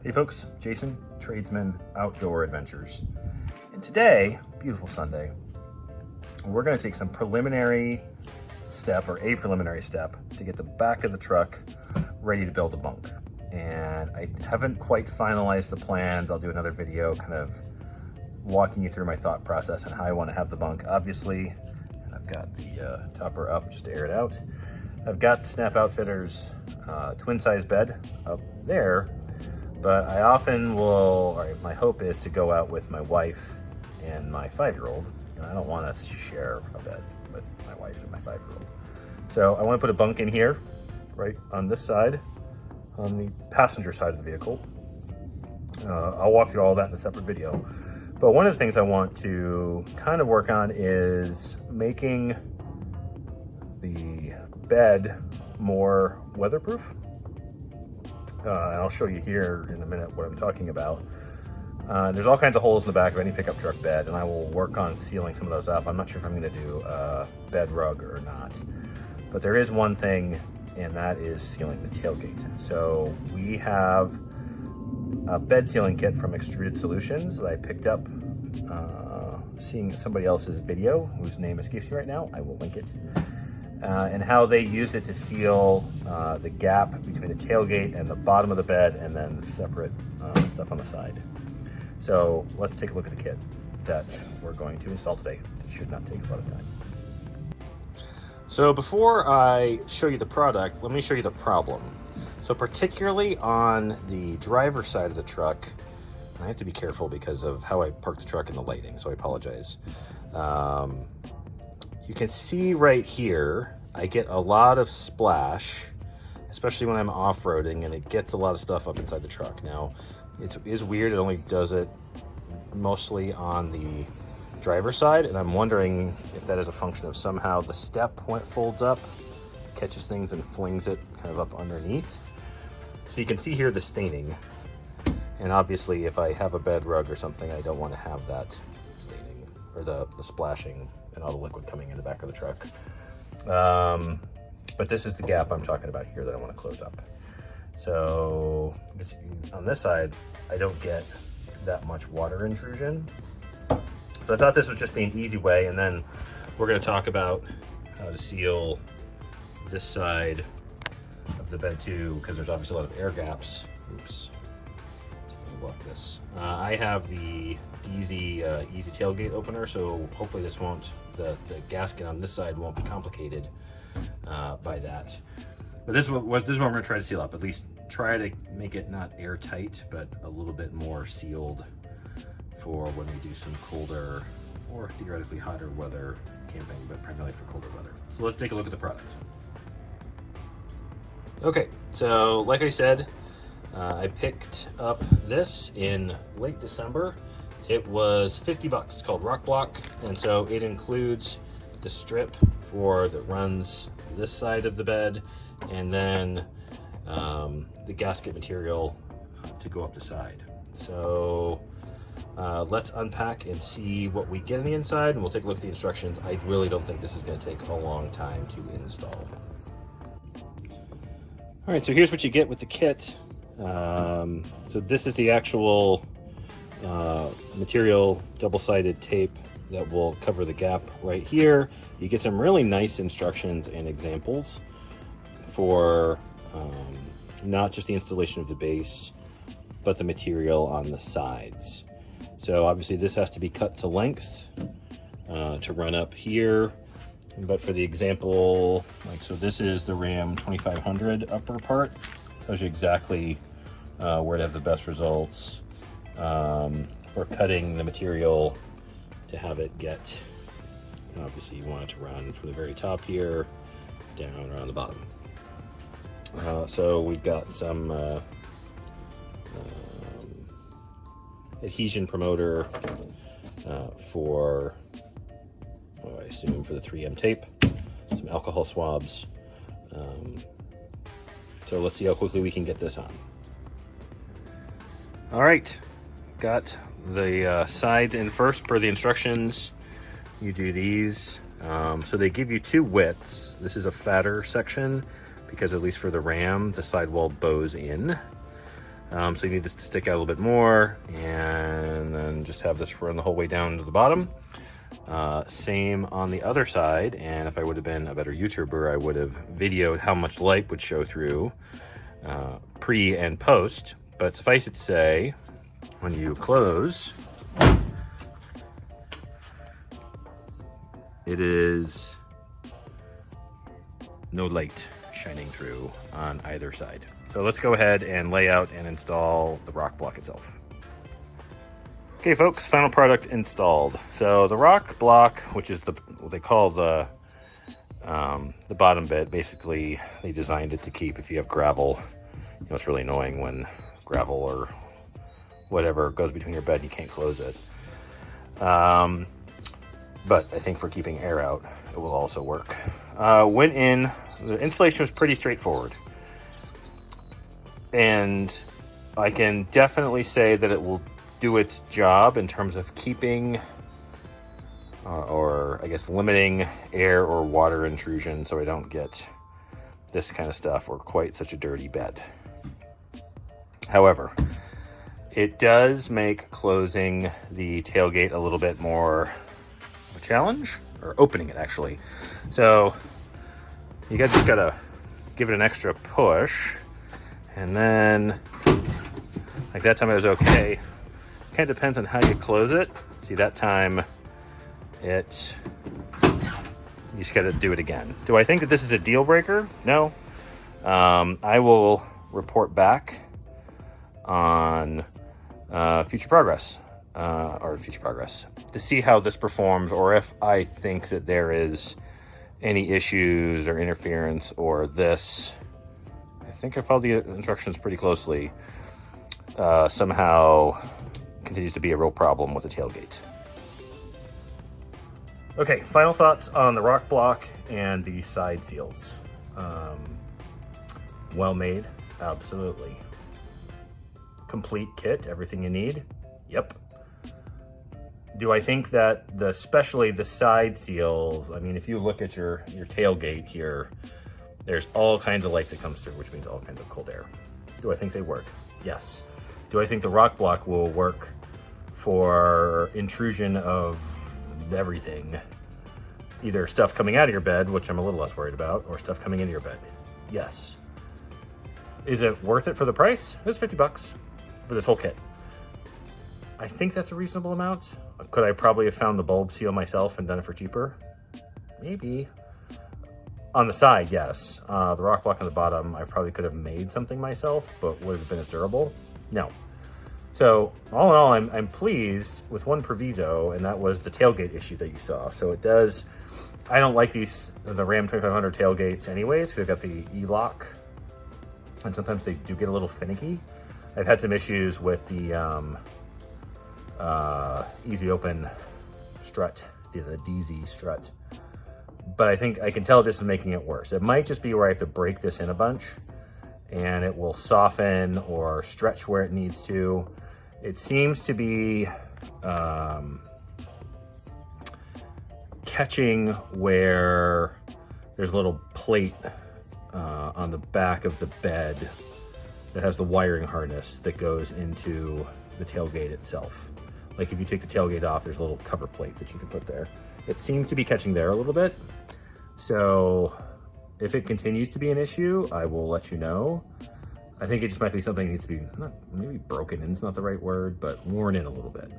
Hey folks, Jason, Tradesman Outdoor Adventures. And today, beautiful Sunday, we're going to take some preliminary step to get the back of the truck ready to build a bunk. And I haven't quite finalized the plans. I'll do another video kind of walking you through my thought process and how I want to have the bunk. Obviously, I've got the topper up just to air it out. I've got the Snap Outfitters twin size bed up there, but I often will, my hope is to go out with my wife and my 5-year-old, and I don't want to share a bed with my wife and my 5-year-old. So I want to put a bunk in here, right on this side, on the passenger side of the vehicle. I'll walk through all that in a separate video. But one of the things I want to kind of work on is making the bed more weatherproof. And I'll show you here in a minute what I'm talking about. There's all kinds of holes in the back of any pickup truck bed, and I will work on sealing some of those up. I'm not sure if I'm going to do a bed rug or not. But there is one thing, and that is sealing the tailgate. So we have a bed sealing kit from Extruded Solutions that I picked up seeing somebody else's video, whose name escapes me right now. I will link it. And how they used it to seal the gap between the tailgate and the bottom of the bed, and then separate stuff on the side. So let's take a look at the kit that we're going to install today. It should not take a lot of time. So before I show you the product, let me show you the problem. So particularly on the driver's side of the truck, and I have to be careful because of how I parked the truck and the lighting, so I apologize. You can see right here, I get a lot of splash, especially when I'm off-roading, and it gets a lot of stuff up inside the truck. Now, it is weird, it only does it mostly on the driver's side, and I'm wondering if that is a function of somehow the step, when it folds up, catches things and flings it kind of up underneath. So you can see here the staining, and obviously if I have a bed rug or something, I don't want to have that staining, or the splashing and all the liquid coming in the back of the truck. But this is the gap I'm talking about here that I want to close up. So on this side, I don't get that much water intrusion. So I thought this would just be an easy way, and then we're going to talk about how to seal this side of the bed too, because there's obviously a lot of air gaps. Oops. Block this. I have the easy tailgate opener, so hopefully this won't, the gasket on this side won't be complicated by that. But this is what we're going to try to seal up. At least try to make it not airtight, but a little bit more sealed for when we do some colder or theoretically hotter weather camping, but primarily for colder weather. So let's take a look at the product. Okay, so like I said, I picked up this in late December. It was 50 bucks. It's called ROK BLOCK, and so it includes the strip that runs this side of the bed, and then the gasket material to go up the side. So let's unpack and see what we get on the inside, and we'll take a look at the instructions. I really don't think this is going to take a long time to install. All right, so here's what you get with the kit. So this is the actual material, double-sided tape that will cover the gap right here. You get some really nice instructions and examples for not just the installation of the base, but the material on the sides. So obviously this has to be cut to length to run up here. But for the example, like, so this is the Ram 2500 upper part. Tells you exactly where to have the best results for cutting the material to have it get, obviously you want it to run from the very top here down around the bottom. So we've got some adhesion promoter for, I assume for the 3M tape, some alcohol swabs. So let's see how quickly we can get this on. All right, got the sides in first per the instructions. You do these. So they give you two widths. This is a fatter section because at least for the Ram, the sidewall bows in. So you need this to stick out a little bit more, and then just have this run the whole way down to the bottom. Same on the other side, and if I would have been a better YouTuber, I would have videoed how much light would show through pre and post. But suffice it to say, when you close, it is no light shining through on either side. So let's go ahead and lay out and install the ROK block itself. Okay folks, final product installed. So the ROK block, which is what they call the bottom bit, basically they designed it to keep, if you have gravel, you know, it's really annoying when gravel or whatever goes between your bed and you can't close it. But I think for keeping air out, it will also work. Went in, the installation was pretty straightforward. And I can definitely say that it will do its job in terms of keeping, or I guess limiting air or water intrusion so I don't get this kind of stuff or quite such a dirty bed. However, it does make closing the tailgate a little bit more a challenge, or opening it actually. So you guys just gotta give it an extra push, and then like that time it was okay. Kind of depends on how you close it. See, that time you just gotta do it again. Do I think that this is a deal breaker? No. I will report back on future progress to see how this performs, or if I think that there is any issues or interference, or this, I think I followed the instructions pretty closely, somehow continues to be a real problem with the tailgate. Okay, final thoughts on the ROK block and the side seals. Well made, absolutely. Complete kit, everything you need. Yep. Do I think that especially the side seals, I mean, if you look at your tailgate here, there's all kinds of light that comes through, which means all kinds of cold air. Do I think they work? Yes. Do I think the ROK block will work for intrusion of everything? Either stuff coming out of your bed, which I'm a little less worried about, or stuff coming into your bed? Yes. Is it worth it for the price? It's $50 for this whole kit. I think that's a reasonable amount. Could I probably have found the bulb seal myself and done it for cheaper? Maybe. On the side, yes. The ROK block on the bottom, I probably could have made something myself, but would it have been as durable? No. So all in all, I'm pleased with one proviso, and that was the tailgate issue that you saw. So it does, I don't like the Ram 2500 tailgates anyways, because they've got the E-lock, and sometimes they do get a little finicky. I've had some issues with the easy open strut, the DZ strut, but I think I can tell this is making it worse. It might just be where I have to break this in a bunch and it will soften or stretch where it needs to. It seems to be catching where there's a little plate on the back of the bed that has the wiring harness that goes into the tailgate itself. Like if you take the tailgate off, there's a little cover plate that you can put there. It seems to be catching there a little bit. So if it continues to be an issue, I will let you know. I think it just might be something that needs to be, maybe broken in is not the right word, but worn in a little bit.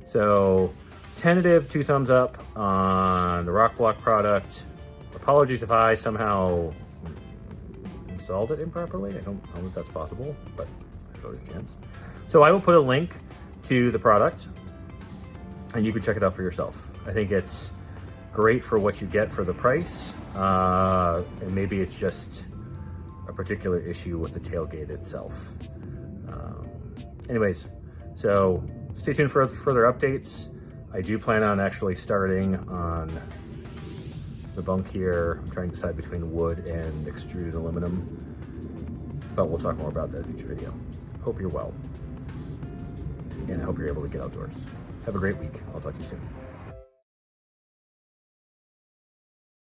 So tentative 2 thumbs up on the ROK block product. Apologies if I somehow installed it improperly. I don't know if that's possible, but there's always a chance. So I will put a link to the product and you can check it out for yourself. I think it's great for what you get for the price. And maybe it's just a particular issue with the tailgate itself. Anyways, so stay tuned for further updates. I do plan on actually starting on the Bunk here. I'm trying to decide between wood and extruded aluminum, but we'll talk more about that in a future video. Hope you're well, and I hope you're able to get outdoors. Have a great week. I'll talk to you soon.